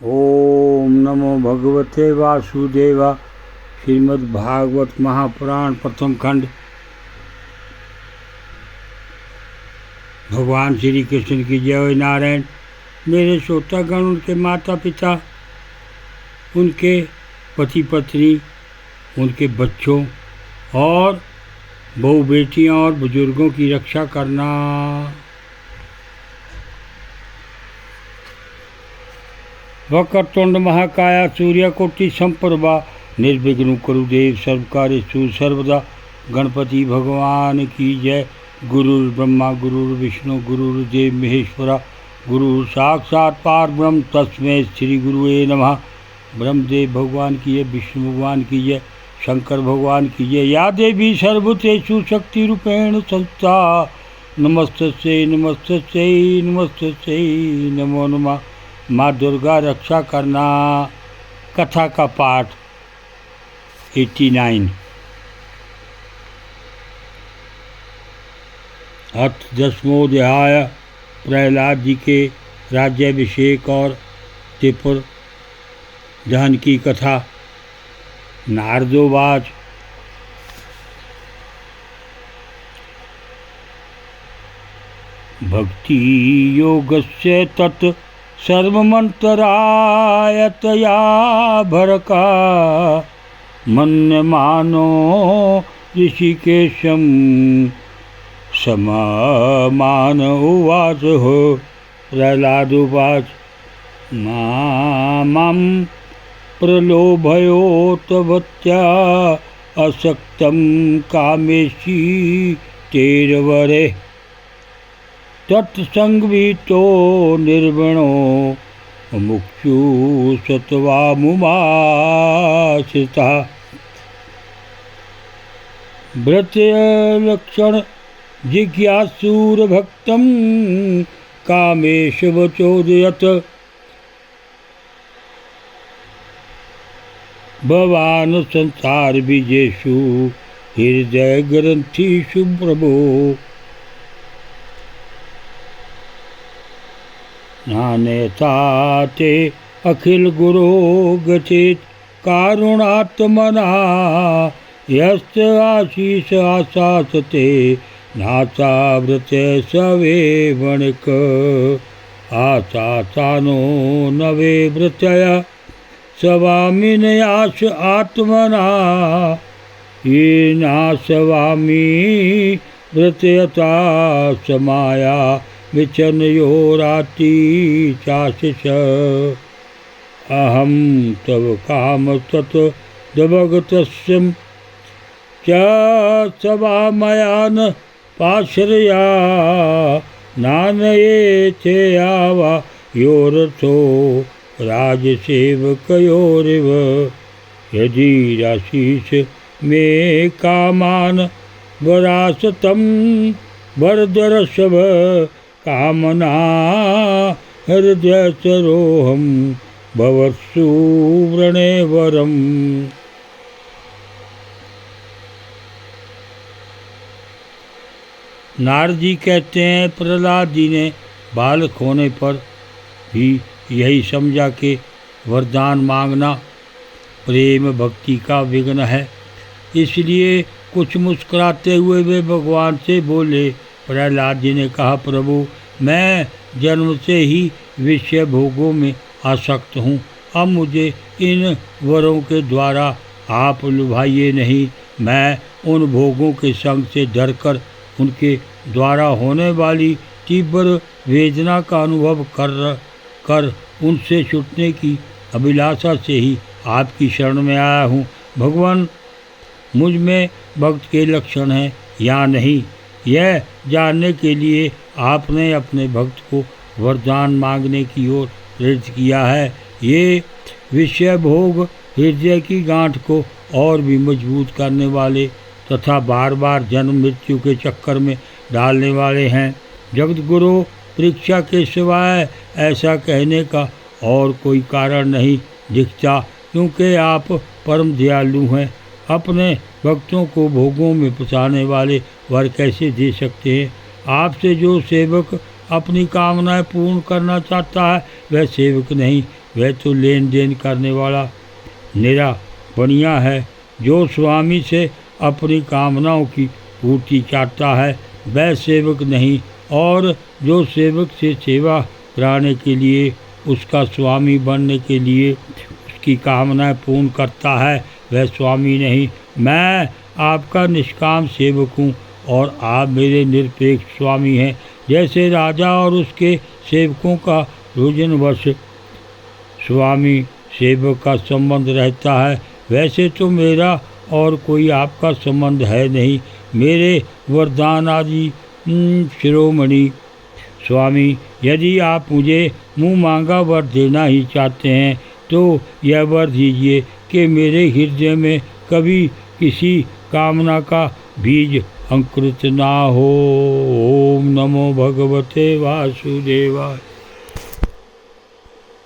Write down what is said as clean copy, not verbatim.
ओम नमो भगवते वासुदेवा। श्रीमद्भागवत महापुराण प्रथम खंड। भगवान श्री कृष्ण की जय। नारायण। मेरे श्रोतागण, उनके माता पिता, उनके पति पत्नी, उनके बच्चों और बहू बेटियां और बुजुर्गों की रक्षा करना। वक्रतुंड महाकाया सूर्यकोटि संप्रभा निर्विघ्न कुरुदेव सर्वकार्येषु सर्वदा। गणपति भगवान की जय। गुरुर् ब्रह्मा गुरुर्विष्णु गुरुर्देव महेश्वरा। गुरु साक्षात् परब्रह्म तस्मै श्री गुरुवे नमः। ब्रह्मदेव भगवान की जय, विष्णु भगवान की जय, शंकर भगवान की जय। या देवी सर्वभूतेषु शक्ति रूपेण संस्था। नमस्तस्यै नमस्तस्यै नमस्तस्यै नमो नमः। माँ दुर्गा रक्षा करना। कथा का पाठ 89। अथ 10वां प्रहलाद जी के राज्याभिषेक और त्रिपुर दहन की कथा। नारदोवाच। भक्ति योगस्य तत् सर्वमंतरायतया भरका मन्यमानो ऋषिकेशं समामान उवाच। हो प्रहलाद उवाच। मां प्रलोभयोतवत्या असक्तं कामेशी तेरवरे तत्संगवितो निर्वणो मुक्षु सत्वामुमाश्रिता। व्रतलक्षण जिज्ञासुरभक्तं कामेशवचोदयत्। भवान् संसारबीजेषु हृदयग्रन्थिषु प्रभो। नान्यथा ते अखिल गुरो गचेत कारुणात्मना। यश्च आशीष आशासते नाचा व्रत सवे वणिक। आशासानो नवे व्रतय सवामिनयाश आत्मना। ये नासवामी व्रतयता समाया विचनयोराति चाशिष। अहं तव काम तत् दभगतस्य च सवामया न पाश्रया। नानये चे आवा योरथो राजसेवकयोरिव। यदि राशीष मे कामान वरासतं वरदर्शव कामना हृदय सरोहम भवत्सु व्रणे वरम। नारद जी कहते हैं, प्रहलाद जी ने बालक होने पर भी यही समझा कि वरदान मांगना प्रेम भक्ति का विघ्न है। इसलिए कुछ मुस्कुराते हुए वे भगवान से बोले। प्रहलाद जी ने कहा, प्रभु, मैं जन्म से ही विषय भोगों में आसक्त हूँ। अब मुझे इन वरों के द्वारा आप लुभाइए नहीं। मैं उन भोगों के संग से डरकर उनके द्वारा होने वाली तीव्र वेदना का अनुभव कर उनसे छूटने की अभिलाषा से ही आपकी शरण में आया हूँ। भगवान, मुझ में भक्त के लक्षण हैं या नहीं, यह जानने के लिए आपने अपने भक्त को वरदान मांगने की ओर प्रेरित किया है। ये विषय भोग हृदय की गांठ को और भी मजबूत करने वाले तथा बार बार जन्म मृत्यु के चक्कर में डालने वाले हैं। जगत गुरु, परीक्षा के सिवाय ऐसा कहने का और कोई कारण नहीं दिखता, क्योंकि आप परम दयालु हैं। अपने भक्तों को भोगों में फंसाने वाले वर कैसे दे सकते हैं? आपसे जो सेवक अपनी कामनाएं पूर्ण करना चाहता है वह सेवक नहीं, वह तो लेन देन करने वाला निरा बनिया है। जो स्वामी से अपनी कामनाओं की पूर्ति चाहता है वह सेवक नहीं, और जो सेवक से सेवा कराने के लिए, उसका स्वामी बनने के लिए उसकी कामनाएं पूर्ण करता है वह स्वामी नहीं। मैं आपका निष्काम सेवक हूँ और आप मेरे निरपेक्ष स्वामी हैं। जैसे राजा और उसके सेवकों का रोजनवश स्वामी सेवक का संबंध रहता है, वैसे तो मेरा और कोई आपका संबंध है नहीं। मेरे वरदान आदि शिरोमणि स्वामी, यदि आप मुझे मुँह मांगा वर देना ही चाहते हैं तो यह वर दीजिए कि मेरे हृदय में कभी किसी कामना का बीज अंकुरित ना हो। ओम नमो भगवते वासुदेवाय।